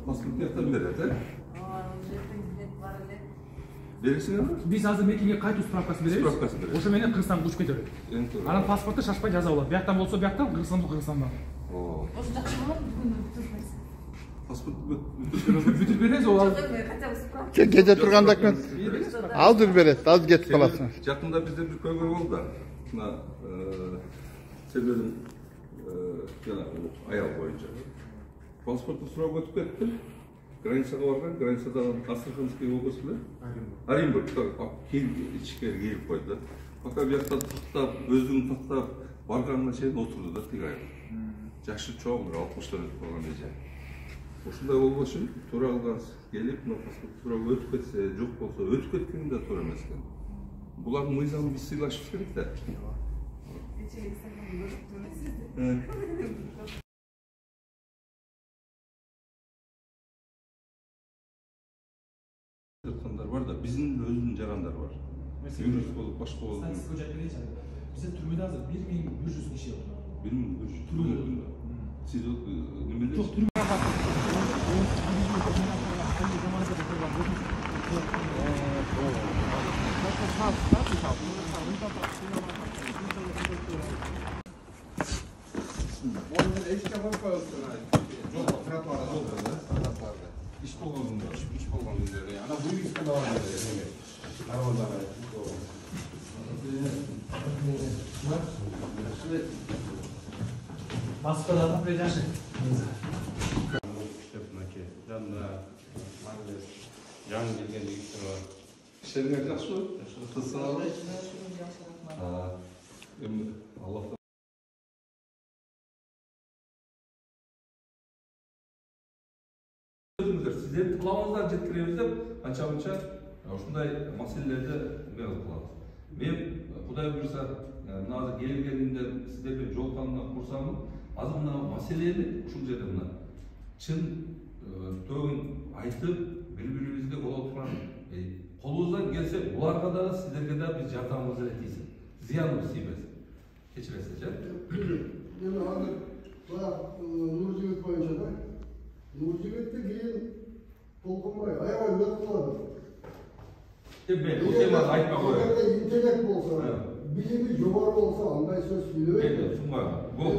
Pasport yaktan beredi. Бересіңер ме? Biz hazır mekimге қайту справкасы береміз. Справкасы береміз. Ошо менен Кыргызстанга көчүп кетет. Анан паспортты шашпай жаза алат. Бияктан болсо бияктан, Кыргызстандан. Ошо жакшы болот, бүгүн бүтүрбөйсүз. Паспорт Бүтүп беребиз, ол ал. Хотя бы справка. Кеде турган документ алдыр берет, ал кетип каласың. Жакында бизде бир көйгөй болду. Мына себебин аял боюнча. Паспортты сурап өтүп кетти. Границага барган, границадан Астраханский область эле. Оренбургка ичкери келип койду. Пока бияктан тактап, өзүн тактап барганына чейин отурду да тиги аял. Жашы чоң, 60 өтүп калган эже. Ушундай болбош үчүн туура кылган келип, мына паспорт туура өтүп кетсе, жок болсо өтүп кеткени да туура эмес экен. Булардын мыйзамын биз сыйлашыбыз керек да. Var da bizim özünün caranlar var. Yürüyüş olup başka olup. Bizim türmede hazır 1100 kişi var. 1100 türmede. Siz nümeli? Çok türmede var. İş bulganda, iş bulganda yani bu yüzden de var yani. Narvada Baskılardan prejaşı. Şefnaki, yanında maalesef yan bilgen ilgisi var. İşlerine karşı kılsın abi. Allah'tan. Sizlerin tıklamazdan жеткиремиз деп анча-мынча ушундай маселелерди кылабыз. Мен Кудай буйрса, мына келгенинден сиздерге жол танымдан курсам, азыр мына маселени ушул жерде мына чын төгүн айтып, бири-бирибизге боло турган колубуздан келсе, буларга да сиздерге да биз жардамыбызды тийсин. Зыяныбыз тийбесин. Кечиресиз, жа? Мен азыр Нуржигит боюнча да. Нуржигитти кийин толкунбай, аябай өтүп калады. Бул теманы айтпай коеюн. Интеллект болсо, билими жогору болсо, андай сөз сүйлөбөйт. Бул